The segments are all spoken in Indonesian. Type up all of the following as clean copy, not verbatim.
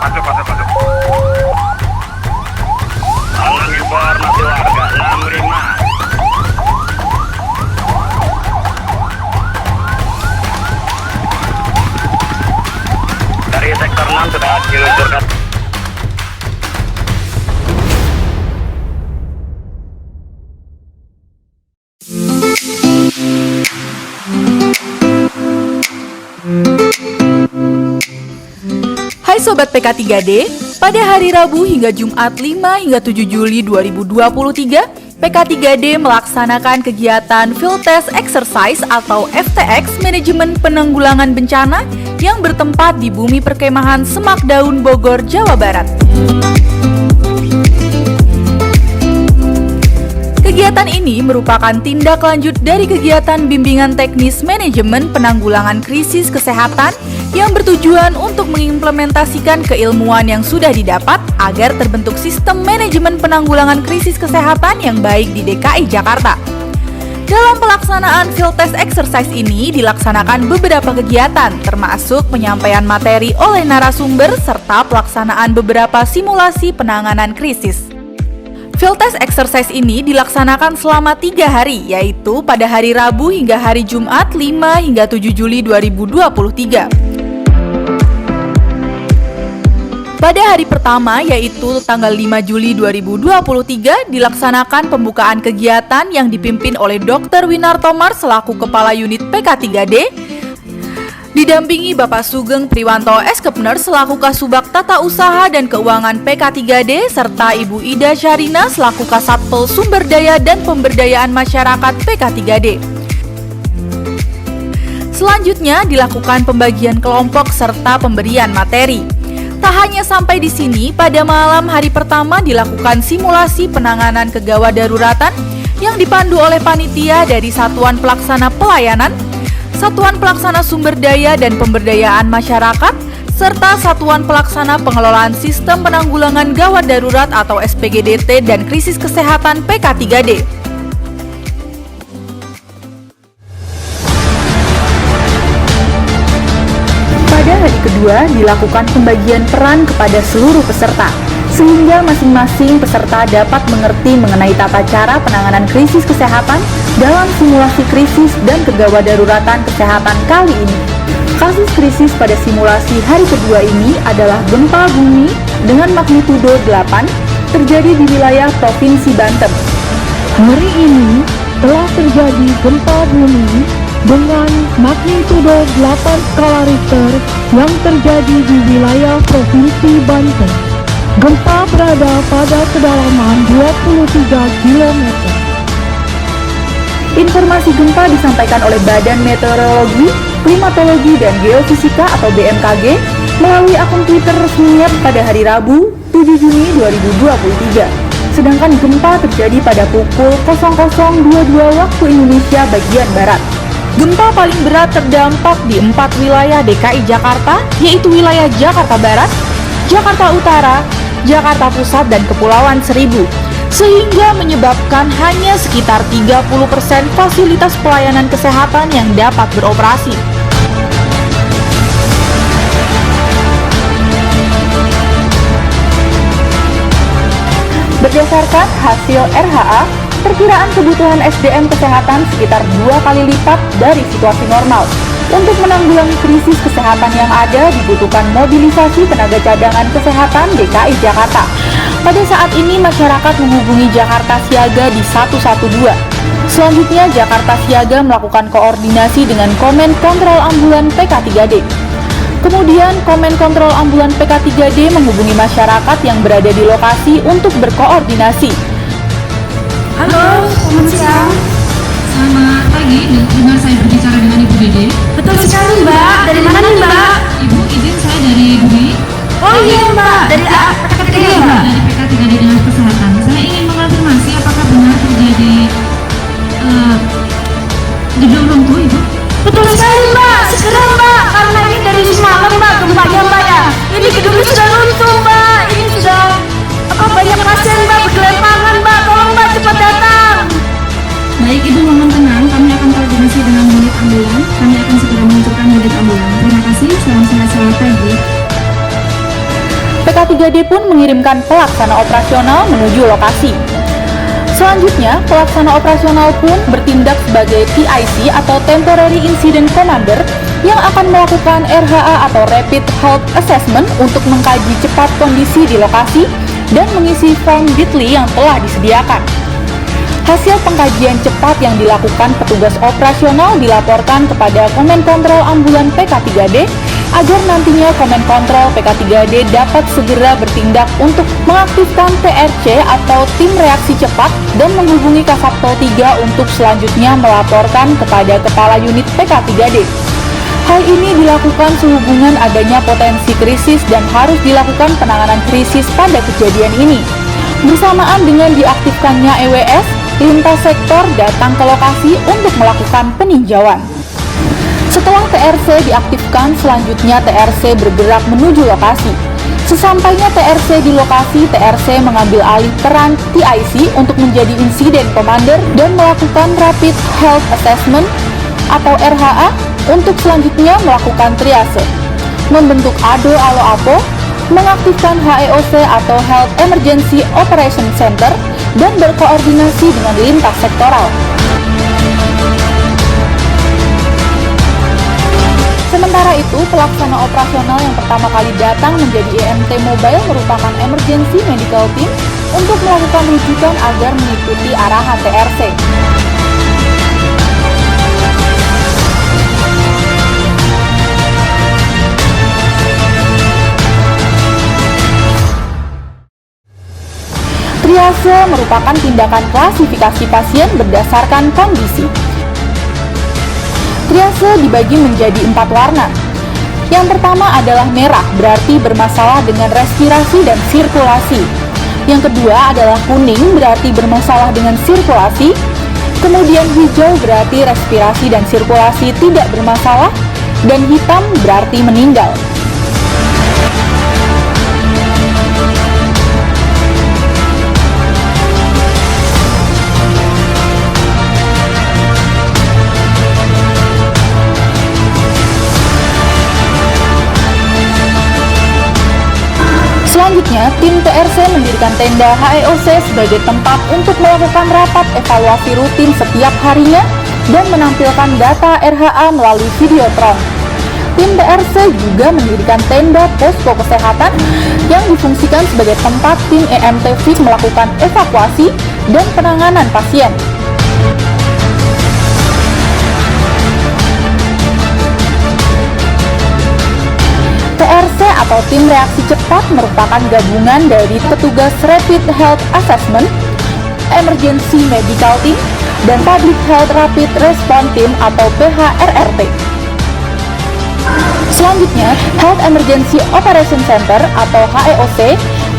Masuk. Aman informasi warga 65. Dari sektor 6 sudah diluncurkan. Hai Sobat PK3D, pada hari Rabu hingga Jumat 5 hingga 7 Juli 2023, PK3D melaksanakan kegiatan Field Test Exercise atau FTX Manajemen Penanggulangan Bencana yang bertempat di Bumi Perkemahan Semak Daun, Bogor, Jawa Barat. Kegiatan ini merupakan tindak lanjut dari kegiatan bimbingan teknis manajemen penanggulangan krisis kesehatan yang bertujuan untuk mengimplementasikan keilmuan yang sudah didapat agar terbentuk sistem manajemen penanggulangan krisis kesehatan yang baik di DKI Jakarta. Dalam pelaksanaan Field Test Exercise ini dilaksanakan beberapa kegiatan, termasuk penyampaian materi oleh narasumber serta pelaksanaan beberapa simulasi penanganan krisis. Field Test Exercise ini dilaksanakan selama 3 hari, yaitu pada hari Rabu hingga hari Jumat 5 hingga 7 Juli 2023. Pada hari pertama, yaitu tanggal 5 Juli 2023, dilaksanakan pembukaan kegiatan yang dipimpin oleh Dr. Winarto Mar selaku Kepala Unit PK3D, didampingi Bapak Sugeng Priwanto Eskepner selaku Kasubag Tata Usaha dan Keuangan PK3D, serta Ibu Ida Syarina selaku Kasatpel Sumber Daya dan Pemberdayaan Masyarakat PK3D. Selanjutnya dilakukan pembagian kelompok serta pemberian materi. Tak hanya sampai di sini, pada malam hari pertama dilakukan simulasi penanganan kegawat daruratan yang dipandu oleh panitia dari Satuan Pelaksana Pelayanan, Satuan Pelaksana Sumber Daya dan Pemberdayaan Masyarakat, serta Satuan Pelaksana Pengelolaan Sistem Penanggulangan Gawat Darurat atau SPGDT dan Krisis Kesehatan PK3D. Pada hari kedua dilakukan pembagian peran kepada seluruh peserta, sehingga masing-masing peserta dapat mengerti mengenai tata cara penanganan krisis kesehatan dalam simulasi krisis dan kegawat daruratan kesehatan kali ini. Kasus krisis pada simulasi hari kedua ini adalah gempa bumi dengan magnitudo 8 terjadi di wilayah Provinsi Banten. Hari ini telah terjadi gempa bumi dengan magnitudo 8 skala Richter yang terjadi di wilayah Provinsi Banten. Gempa berada pada kedalaman 23 km. Informasi gempa disampaikan oleh Badan Meteorologi, Klimatologi dan Geofisika atau BMKG melalui akun Twitter resminya pada hari Rabu 7 Juni 2023. Sedangkan gempa terjadi pada pukul 00.22 waktu Indonesia bagian Barat. Gempa paling berat terdampak di 4 wilayah DKI Jakarta, yaitu wilayah Jakarta Barat, Jakarta Utara, Jakarta Pusat, dan Kepulauan Seribu, sehingga menyebabkan hanya sekitar 30% fasilitas pelayanan kesehatan yang dapat beroperasi. Berdasarkan hasil RHA, perkiraan kebutuhan SDM kesehatan sekitar 2 kali lipat dari situasi normal. Untuk menanggulangi krisis kesehatan yang ada, dibutuhkan mobilisasi tenaga cadangan kesehatan DKI Jakarta. Pada saat ini, masyarakat menghubungi Jakarta Siaga di 112. Selanjutnya, Jakarta Siaga melakukan koordinasi dengan Komen Kontrol Ambulan PK3D. Kemudian, Komen Kontrol Ambulan PK3D menghubungi masyarakat yang berada di lokasi untuk berkoordinasi. Halo, selamat siang. Selamat pagi, dengar saya berbicara dengan Ibu Dede. Betul sekali Mbak, dari mana nih Mbak? Ibu, izin saya dari Bumi. Oh iya Mbak, dari PK3D ya Mbak? Dari PK3D Dinas Kesehatan. Saya ingin mengonfirmasi apakah benar terjadi gedung runtuh, Ibu? Betul sekali Mbak, segera Mbak, karena ini dari semalam Mbak, gempanya Mbak ya. Ini gedungnya sudah runtuh Mbak, ini sudah banyak pasien Mbak bergelimpangan Mbak, tolong Mbak cepat datang. Baik, Ibu mohon tenang, kami akan koordinasi dengan unit ambulan. Kami akan segera meluncurkan unit ambulan. Terima kasih, selamat pagi. PK3D pun mengirimkan pelaksana operasional menuju lokasi. Selanjutnya, pelaksana operasional pun bertindak sebagai TIC atau Temporary Incident Commander yang akan melakukan RHA atau Rapid Health Assessment untuk mengkaji cepat kondisi di lokasi dan mengisi form Bitly yang telah disediakan. Hasil pengkajian cepat yang dilakukan petugas operasional dilaporkan kepada Komen Kontrol Ambulan PK3D agar nantinya Komen Kontrol PK3D dapat segera bertindak untuk mengaktifkan TRC atau Tim Reaksi Cepat dan menghubungi Kasatpol 3 untuk selanjutnya melaporkan kepada Kepala Unit PK3D. Hal ini dilakukan sehubungan adanya potensi krisis dan harus dilakukan penanganan krisis pada kejadian ini. Bersamaan dengan diaktifkannya EWS, lintas sektor datang ke lokasi untuk melakukan peninjauan. Setelah TRC diaktifkan, selanjutnya TRC bergerak menuju lokasi. Sesampainya TRC di lokasi, TRC mengambil alih peran TIC untuk menjadi Incident Commander dan melakukan Rapid Health Assessment atau RHA untuk selanjutnya melakukan triase, membentuk ADO Alo Apo, mengaktifkan HEOC atau Health Emergency Operation Center, dan berkoordinasi dengan lintas sektoral. Sementara itu, pelaksana operasional yang pertama kali datang menjadi EMT Mobile merupakan Emergency Medical Team untuk melakukan rujukan agar mengikuti arahan TRC. Triase merupakan tindakan klasifikasi pasien berdasarkan kondisi. Triase dibagi menjadi 4 warna. Yang pertama adalah merah, berarti bermasalah dengan respirasi dan sirkulasi. Yang kedua adalah kuning, berarti bermasalah dengan sirkulasi. Kemudian hijau berarti respirasi dan sirkulasi tidak bermasalah. Dan hitam berarti meninggal. Selanjutnya, tim TRC mendirikan tenda HEOC sebagai tempat untuk melakukan rapat evaluasi rutin setiap harinya dan menampilkan data RHA melalui videotron. Tim TRC juga mendirikan tenda posko kesehatan yang difungsikan sebagai tempat tim EMT Fix melakukan evakuasi dan penanganan pasien. TRC atau Tim Reaksi Cepat merupakan gabungan dari petugas Rapid Health Assessment, Emergency Medical Team, dan Public Health Rapid Response Team atau PHRRT. Selanjutnya, Health Emergency Operation Center atau HEOC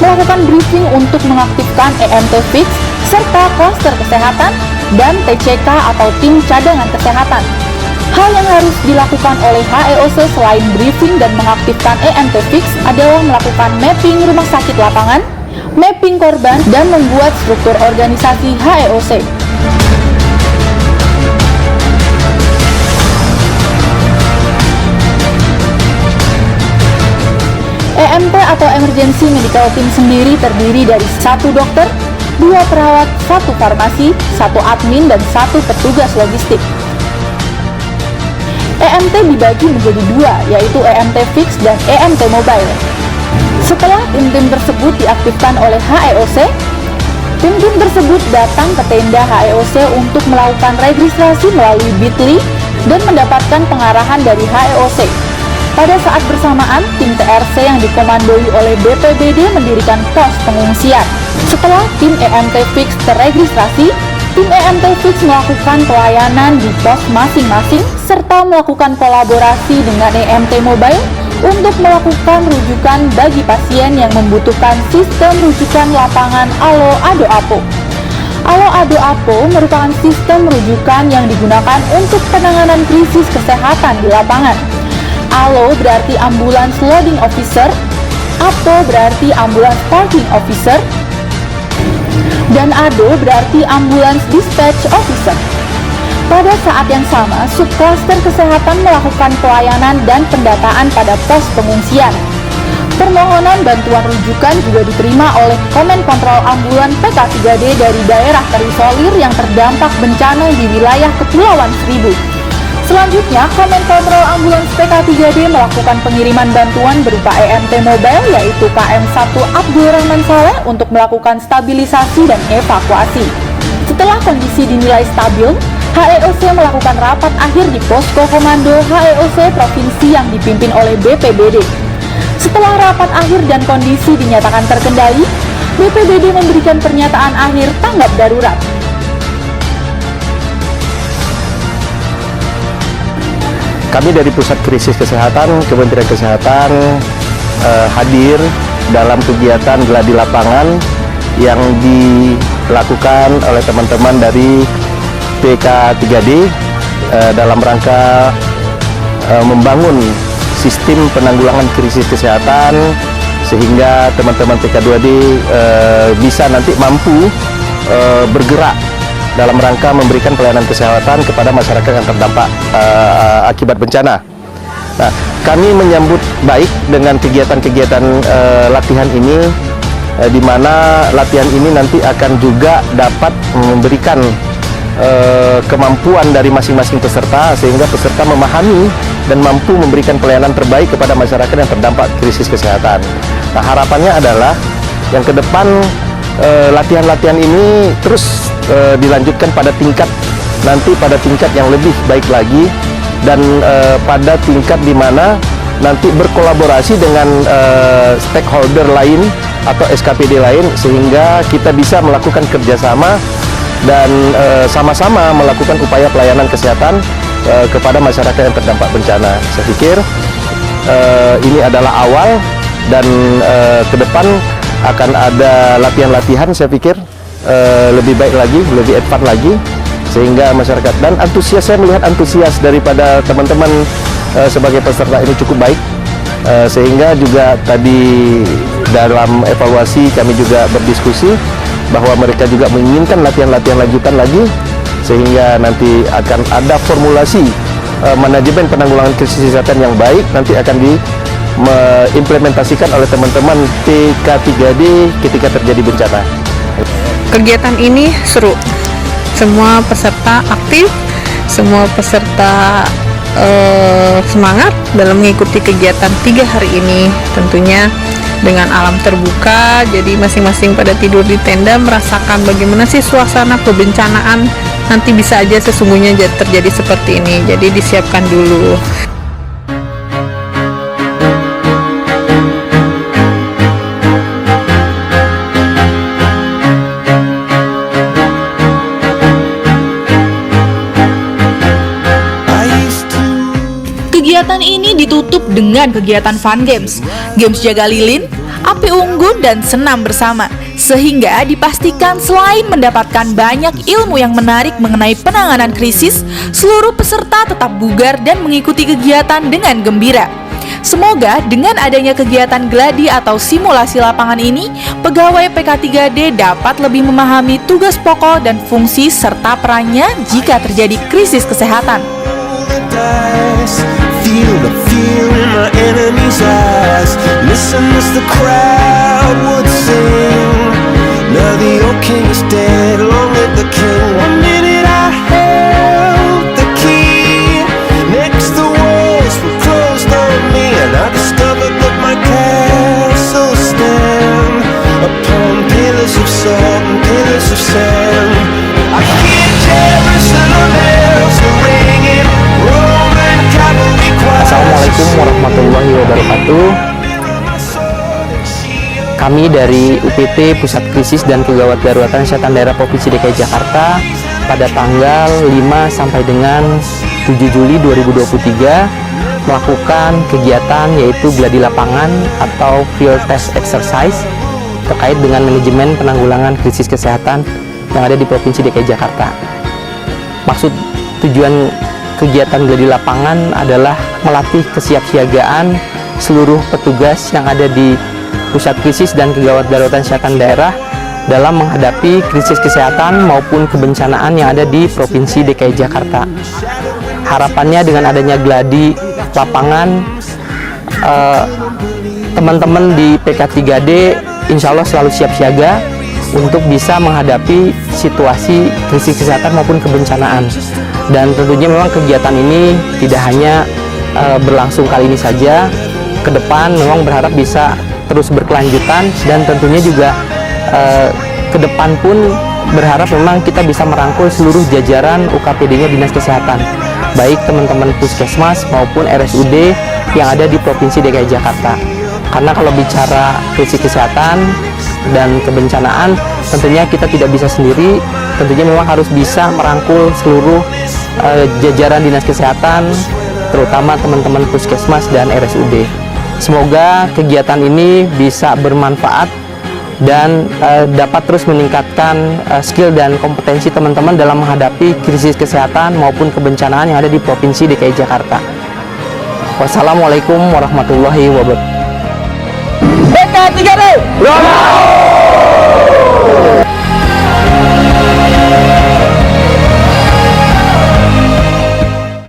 melakukan briefing untuk mengaktifkan EMT Fix serta klaster kesehatan dan TCK atau Tim Cadangan Kesehatan. Hal yang harus dilakukan oleh HEOC selain briefing dan mengaktifkan EMT Fix adalah melakukan mapping rumah sakit lapangan, mapping korban, dan membuat struktur organisasi HEOC. EMT atau Emergency Medical Team sendiri terdiri dari 1 dokter, 2 perawat, 1 farmasi, 1 admin, dan 1 petugas logistik. EMT dibagi menjadi 2, yaitu EMT Fix dan EMT Mobile. Setelah tim-tim tersebut diaktifkan oleh HEOC, tim-tim tersebut datang ke tenda HEOC untuk melakukan registrasi melalui Bitly dan mendapatkan pengarahan dari HEOC. Pada saat bersamaan, tim TRC yang dikomandoi oleh BPBD mendirikan pos pengungsian. Setelah tim EMT Fix terregistrasi, tim EMT Fix melakukan pelayanan di pos masing-masing serta melakukan kolaborasi dengan EMT Mobile untuk melakukan rujukan bagi pasien yang membutuhkan sistem rujukan lapangan Alo Ado Apo. Alo Ado Apo merupakan sistem rujukan yang digunakan untuk penanganan krisis kesehatan di lapangan. Alo berarti Ambulance Loading Officer, Apo berarti Ambulance Parking Officer, dan Ado berarti Ambulance Dispatch Officer. Pada saat yang sama, subklaster kesehatan melakukan pelayanan dan pendataan pada pos pengungsian. Permohonan bantuan rujukan juga diterima oleh Komen Kontrol Ambulan PK3D dari daerah terisolir yang terdampak bencana di wilayah Kepulauan Seribu. Selanjutnya, Komen Kontrol Ambulans PK3D melakukan pengiriman bantuan berupa EMT mobile yaitu KM1 Abdul Rahman Saleh untuk melakukan stabilisasi dan evakuasi. Setelah kondisi dinilai stabil, HEOC melakukan rapat akhir di Posko Komando HEOC Provinsi yang dipimpin oleh BPBD. Setelah rapat akhir dan kondisi dinyatakan terkendali, BPBD memberikan pernyataan akhir tanggap darurat. Kami dari Pusat Krisis Kesehatan, Kementerian Kesehatan hadir dalam kegiatan gladi lapangan yang dilakukan oleh teman-teman dari PK3D dalam rangka membangun sistem penanggulangan krisis kesehatan sehingga teman-teman PK2D bisa nanti mampu bergerak dalam rangka memberikan pelayanan kesehatan kepada masyarakat yang terdampak akibat bencana. Nah, kami menyambut baik dengan kegiatan-kegiatan latihan ini, di mana latihan ini nanti akan juga dapat memberikan kemampuan dari masing-masing peserta sehingga peserta memahami dan mampu memberikan pelayanan terbaik kepada masyarakat yang terdampak krisis kesehatan. Nah, harapannya adalah yang ke depan latihan-latihan ini terus dilanjutkan pada tingkat yang lebih baik lagi dan pada tingkat di mana nanti berkolaborasi dengan stakeholder lain atau SKPD lain sehingga kita bisa melakukan kerjasama dan sama-sama melakukan upaya pelayanan kesehatan kepada masyarakat yang terdampak bencana. Saya pikir ini adalah awal dan ke depan akan ada latihan-latihan saya pikir lebih baik lagi, lebih advance lagi sehingga masyarakat dan antusias, saya melihat antusias daripada teman-teman sebagai peserta ini cukup baik sehingga juga tadi dalam evaluasi kami juga berdiskusi bahwa mereka juga menginginkan latihan-latihan lanjutan lagi sehingga nanti akan ada formulasi manajemen penanggulangan krisis kesehatan yang baik nanti akan diimplementasikan oleh teman-teman PK3D ketika terjadi bencana. Kegiatan ini seru, semua peserta aktif, semua peserta semangat dalam mengikuti kegiatan 3 hari ini, tentunya dengan alam terbuka, jadi masing-masing pada tidur di tenda merasakan bagaimana sih suasana kebencanaan nanti bisa aja sesungguhnya terjadi seperti ini, jadi disiapkan dulu. Kegiatan ini ditutup dengan kegiatan fun games, games jaga lilin, api unggun, dan senam bersama. Sehingga dipastikan selain mendapatkan banyak ilmu yang menarik mengenai penanganan krisis, seluruh peserta tetap bugar dan mengikuti kegiatan dengan gembira. Semoga dengan adanya kegiatan gladi atau simulasi lapangan ini, pegawai PK3D dapat lebih memahami tugas pokok dan fungsi serta perannya jika terjadi krisis kesehatan. Feel the fear in my enemy's eyes. Listen as the crowd would sing. Now the old king is dead, long live the king. 1 minute I held the key. Next the walls were closed on me, and I discovered that my castle stand upon pillars of salt and pillars of sand. I hear Jerusalem bells ringing. Roman cavalry. Assalamualaikum warahmatullahi wabarakatuh. Kami dari UPT Pusat Krisis dan Kegawat Daruratan Kesehatan Daerah Provinsi DKI Jakarta pada tanggal 5 sampai dengan 7 Juli 2023 melakukan kegiatan yaitu gladi lapangan atau field test exercise terkait dengan manajemen penanggulangan krisis kesehatan yang ada di Provinsi DKI Jakarta. Maksud tujuan kegiatan gladi lapangan adalah melatih kesiapsiagaan seluruh petugas yang ada di Pusat Krisis dan Kegawat Daruratan Kesehatan Daerah dalam menghadapi krisis kesehatan maupun kebencanaan yang ada di Provinsi DKI Jakarta. Harapannya dengan adanya gladi lapangan, teman-teman di PK3D insya Allah selalu siap siaga untuk bisa menghadapi situasi krisis kesehatan maupun kebencanaan. Dan tentunya memang kegiatan ini tidak hanya berlangsung kali ini saja, ke depan memang berharap bisa terus berkelanjutan, dan tentunya juga ke depan pun berharap memang kita bisa merangkul seluruh jajaran UKPD-nya Dinas Kesehatan, baik teman-teman Puskesmas maupun RSUD yang ada di Provinsi DKI Jakarta. Karena kalau bicara krisis kesehatan dan kebencanaan, tentunya kita tidak bisa sendiri, tentunya memang harus bisa merangkul seluruh jajaran Dinas Kesehatan, terutama teman-teman Puskesmas dan RSUD. Semoga kegiatan ini bisa bermanfaat dan dapat terus meningkatkan skill dan kompetensi teman-teman dalam menghadapi krisis kesehatan maupun kebencanaan yang ada di Provinsi DKI Jakarta. Wassalamualaikum warahmatullahi wabarakatuh. PK3D!